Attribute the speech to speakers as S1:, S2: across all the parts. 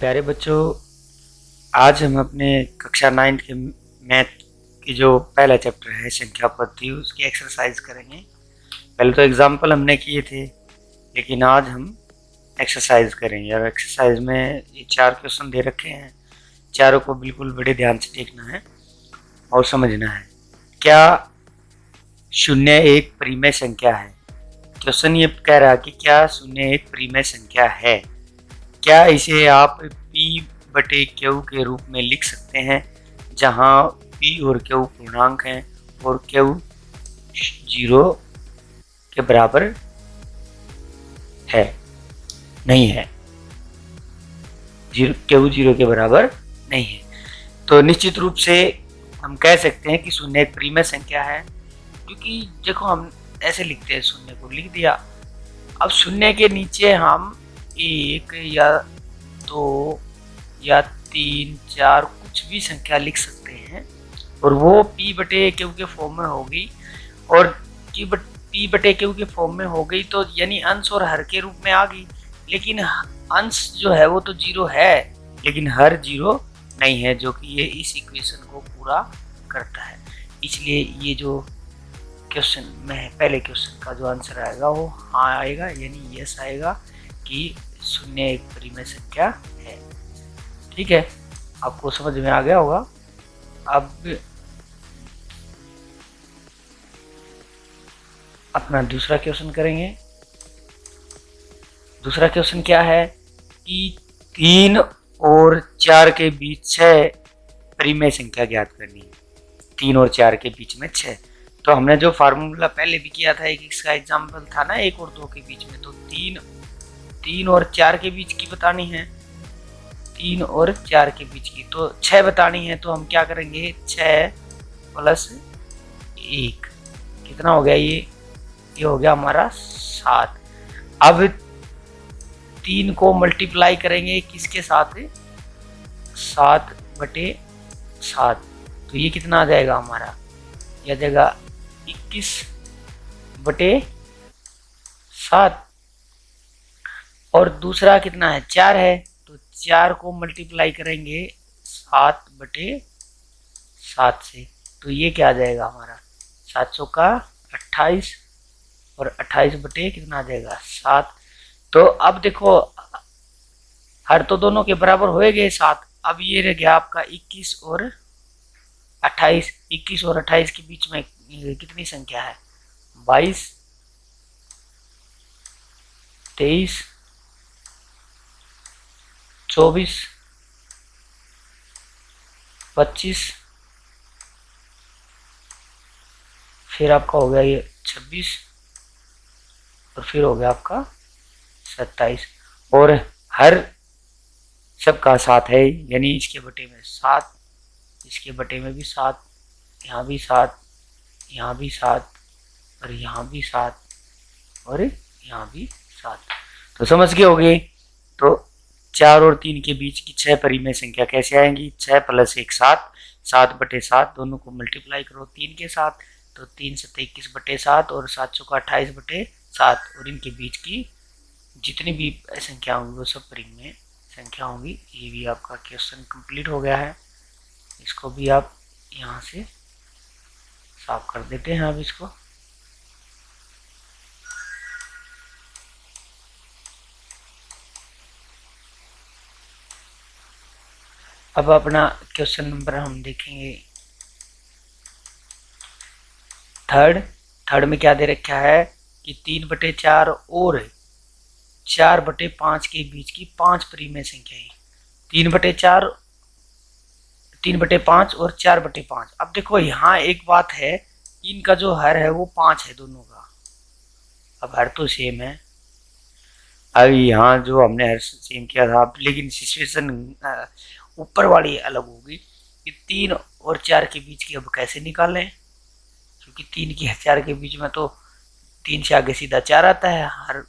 S1: प्यारे बच्चों, आज हम अपने कक्षा 9 के मैथ की जो पहला चैप्टर है संख्या पद्धति उसकी एक्सरसाइज करेंगे। पहले तो एग्जाम्पल हमने किए थे, लेकिन आज हम एक्सरसाइज करेंगे। और एक्सरसाइज में ये 4 क्वेश्चन दे रखे हैं, चारों को बिल्कुल बड़े ध्यान से देखना है और समझना है। क्या 0 एक परिमेय संख्या है? क्वेश्चन ये कह रहा है कि क्या 0 एक परिमेय संख्या है। क्या इसे आप P/Q के रूप में लिख सकते हैं, जहां P और Q पूर्णांक हैं और Q 0 के बराबर है? नहीं है, Q 0 के बराबर नहीं है। तो निश्चित रूप से हम कह सकते हैं कि 0 एक परिमेय संख्या है, क्योंकि देखो हम ऐसे लिखते हैं, 0 को लिख दिया। अब 0 के नीचे हम 1 या 2 या 3, 4 कुछ भी संख्या लिख सकते हैं और वो P/Q के फॉर्म में होगी। और P/Q के फॉर्म में हो गई तो यानी अंश और हर के रूप में आ गई। लेकिन अंश जो है वो तो 0 है, लेकिन हर 0 नहीं है, जो कि ये इस इक्वेशन को पूरा करता है। इसलिए ये जो क्वेश्चन में पहले क्वेश्चन का जो आंसर आएगा वो हाँ आएगा, यानी यस आएगा कि 0 एक परिमेय संख्या है। ठीक है, आपको समझ में आ गया होगा। अब अपना दूसरा क्वेश्चन करेंगे। दूसरा क्वेश्चन क्या है कि 3 और 4 के बीच 6 परिमेय संख्या ज्ञात करनी है। 3 और 4 के बीच में 6। तो हमने जो फार्मूला पहले भी किया था, एक इसका एग्जाम्पल था ना 1 और 2 के बीच में, तो 3 और 4 के बीच की बतानी है। 3 और 4 के बीच की तो 6 बतानी है। तो हम क्या करेंगे, 6 + 1 कितना हो गया, ये हो गया हमारा 7। अब 3 को मल्टीप्लाई करेंगे किसके साथ, 7/7। तो ये कितना आ जाएगा हमारा, यह जाएगा 21/7। और दूसरा कितना है, 4 है, तो 4 को मल्टीप्लाई करेंगे 7/7 से। तो ये क्या आ जाएगा हमारा 700 का 28 और 28 बटे कितना आ जाएगा 7। तो अब देखो हर तो दोनों के बराबर हो गए 7। अब ये रह गया आपका 21 और 28। 21 और 28 के बीच में कितनी संख्या है, 22, 23, 24, 25, फिर आपका हो गया ये 26 और फिर हो गया आपका 27। और हर सबका 7 है, यानी इसके बटे में 7, इसके बटे में भी 7, यहाँ भी 7, यहाँ भी 7 और यहाँ भी 7 और यहाँ भी 7। तो समझ गए होगे। तो 4 और 3 के बीच की 6 परिमेय संख्या कैसे आएंगी, 6 + 1 7, 7/7 दोनों को मल्टीप्लाई करो 3 के साथ, तो 3 7 21/7 और 700 का 28/7। और इनके बीच की जितनी भी संख्या होंगी वो सब परिमेय संख्या होंगी। ये भी आपका क्वेश्चन कंप्लीट हो गया है। इसको भी आप यहाँ से साफ कर देते हैं। अब इसको अब अपना क्वेश्चन नंबर हम देखेंगे थर्ड में क्या दे रखा है कि 3/4 और 4/5 के बीच की 5 परिमेय संख्याएं। 3/4, 3/5 और 4/5। अब देखो यहाँ एक बात है, इनका जो हर है वो 5 है दोनों का। अब हर तो सेम है। अब यहाँ जो हमने हर सेम किया था, लेकिन सिचुएशन ऊपर वाली अलग होगी कि 3 और 4 के बीच की अब कैसे निकालें, क्योंकि 3 की 4 के बीच में तो 3 से आगे सीधा 4 आता है, हर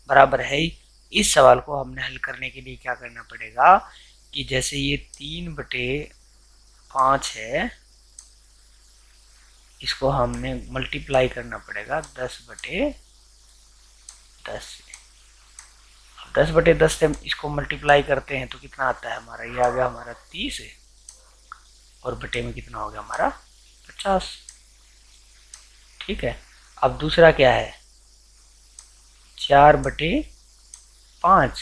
S1: बराबर है ही। इस सवाल को हमने हल करने के लिए क्या करना पड़ेगा कि जैसे ये 3/5 है, इसको हमने मल्टीप्लाई करना पड़ेगा 10/10 से। अब 10/10 से इसको मल्टीप्लाई करते हैं तो कितना आता है हमारा, ये आ गया हमारा 30 है, और बटे में कितना हो गया हमारा 50। ठीक है, अब दूसरा क्या है, 4/5।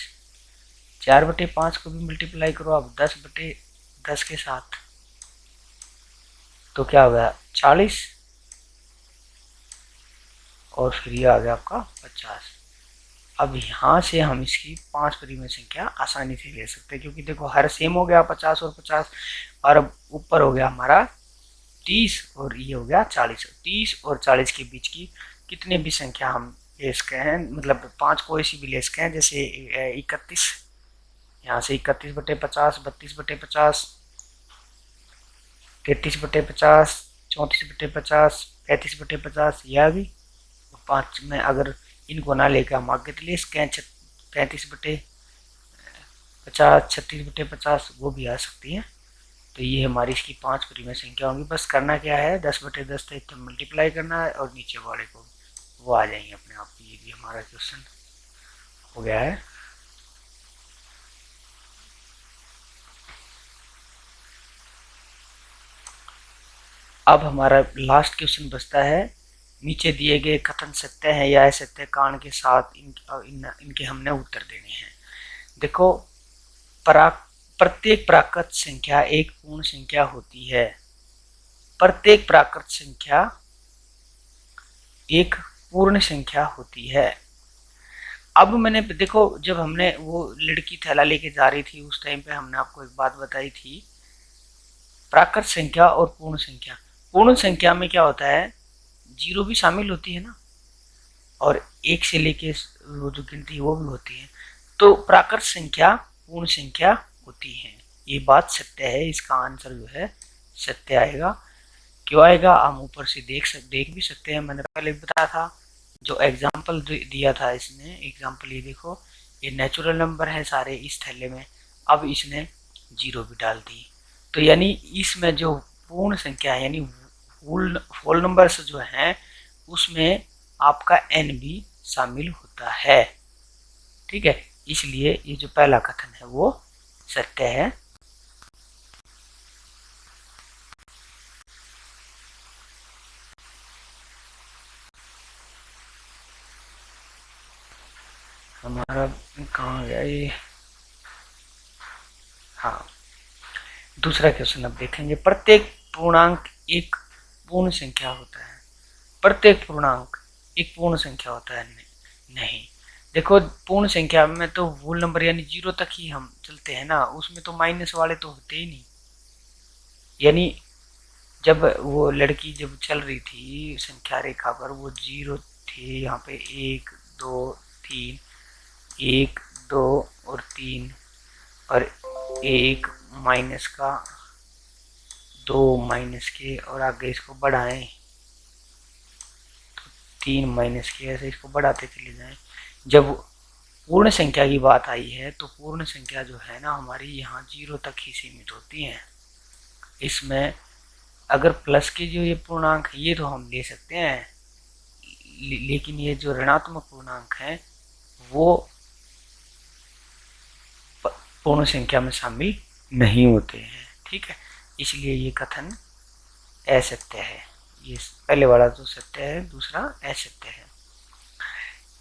S1: 4/5 को भी मल्टीप्लाई करो अब 10/10 के साथ, तो क्या हो गया 40, और फिर ये आ गया आपका 50। अब यहाँ से हम इसकी 5 परिमेय संख्या आसानी से ले सकते हैं, क्योंकि देखो हर सेम हो गया 50 और 50, और अब ऊपर हो गया हमारा 30 और ये हो गया 40। 30 और 40 के बीच की कितने भी संख्या हम ले सकते हैं, मतलब 5 कोई सी भी ले सकते हैं, जैसे 31, यहाँ से 31/50, 32/50, 33/50, 34/50, 35/50, यह भी 5 में अगर इनको ना लेकर हम आगे तो ले सकते हैं 35/50, 36/50, वो भी आ सकती हैं। तो ये हमारी इसकी 5 परिमेय संख्या होंगी। बस करना क्या है, 10/10 से मल्टीप्लाई करना है और नीचे वाले को वो आ जाएंगे अपने आप। ये भी हमारा क्वेश्चन हो गया है। अब हमारा लास्ट क्वेश्चन बचता है, नीचे दिए गए कथन सत्य है या असत्य कारण के साथ इनके हमने उत्तर देने हैं। देखो, प्रत्येक प्राकृत संख्या एक पूर्ण संख्या होती है। प्रत्येक प्राकृत संख्या एक पूर्ण संख्या होती है। अब मैंने देखो, जब हमने वो लड़की थैला लेके जा रही थी उस टाइम पे हमने आपको एक बात बताई थी, प्राकृत संख्या और पूर्ण संख्या। पूर्ण संख्या में क्या होता है, 0 भी शामिल होती है ना, और 1 से लेके वो जो गिनती है वो भी होती है। तो प्राकृत संख्या पूर्ण संख्या होती है, ये बात सत्य है। इसका आंसर जो है सत्य आएगा। क्यों आएगा, हम ऊपर से देख भी सकते हैं। मैंने पहले बताया था, जो एग्जाम्पल दिया था इसने, एग्जाम्पल ये देखो, ये नेचुरल नंबर है सारे इस थैले में, अब इसने 0 भी डाल दी, तो यानी इसमें जो पूर्ण संख्या है, यानी होल नंबर्स जो हैं उसमें आपका n भी शामिल होता है। ठीक है, इसलिए ये जो पहला कथन है वो सत्य है। हमारा कहाँ गया ये, हाँ, दूसरा क्वेश्चन अब देखेंगे। प्रत्येक पूर्णांक एक पूर्ण संख्या होता है। प्रत्येक पूर्णांक एक पूर्ण संख्या होता है? नहीं। देखो, पूर्ण संख्या में तो होल नंबर यानी 0 तक ही हम चलते हैं ना, उसमें तो माइनस वाले तो होते ही नहीं। यानी जब वो लड़की जब चल रही थी संख्या रेखा पर, वो 0 थे, यहाँ पे 1 2 3, 1 2 और 3, और 1 माइनस का, 2 माइनस के, और आगे इसको बढ़ाएं तो 3 माइनस के, ऐसे इसको बढ़ाते चले जाएं। जब पूर्ण संख्या की बात आई है तो पूर्ण संख्या जो है ना हमारी, यहाँ 0 तक ही सीमित होती हैं। इसमें अगर प्लस के जो ये पूर्णांक है ये तो हम ले सकते हैं, लेकिन ये जो ऋणात्मक पूर्णांक है वो पूर्ण संख्या में शामिल नहीं होते हैं। ठीक है, इसलिए ये कथन असत्य है। ये पहले वाला तो सत्य है, दूसरा असत्य है।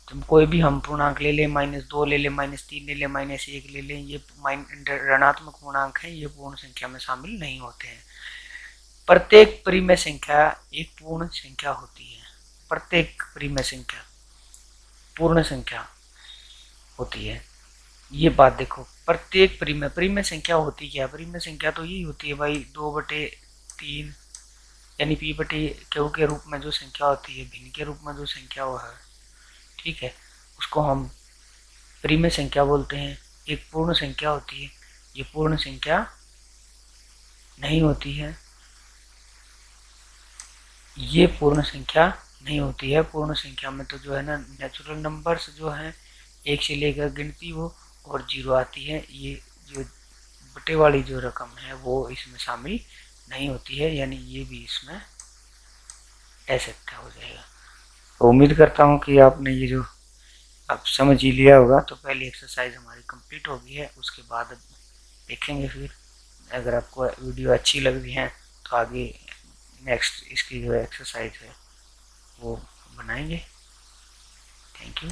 S1: तुम कोई भी हम पूर्णांक ले लें, -2 ले लें, -3 ले लें, -1 ले लें, ये ऋणात्मक पूर्णांक है, ये पूर्ण संख्या में शामिल नहीं होते हैं। प्रत्येक परिमेय संख्या एक पूर्ण संख्या होती है। प्रत्येक परिमेय संख्या पूर्ण संख्या होती है, ये बात देखो। प्रत्येक परिमेय संख्या होती क्या है? परिमेय संख्या तो यही होती है भाई, 2/3, यानी p/q के रूप में जो संख्या होती है, भिन्न के रूप में जो संख्या वो है, ठीक है, उसको हम परिमेय संख्या बोलते हैं। एक पूर्ण संख्या होती है, ये पूर्ण संख्या नहीं होती है, ये पूर्ण संख्या नहीं होती है। पूर्ण संख्या में तो जो है ना नेचुरल नंबर्स जो हैं 1 से लेकर गिनती वो और 0 आती है, ये जो बटे वाली जो रकम है वो इसमें शामिल नहीं होती है, यानी ये भी इसमें असत्य हो जाएगा। तो उम्मीद करता हूँ कि आपने ये जो अब समझ ही लिया होगा। तो पहली एक्सरसाइज हमारी कंप्लीट हो गई है, उसके बाद देखेंगे फिर। अगर आपको वीडियो अच्छी लग रही है तो आगे नेक्स्ट इसकी जो एक्सरसाइज है वो बनाएंगे। Thank you.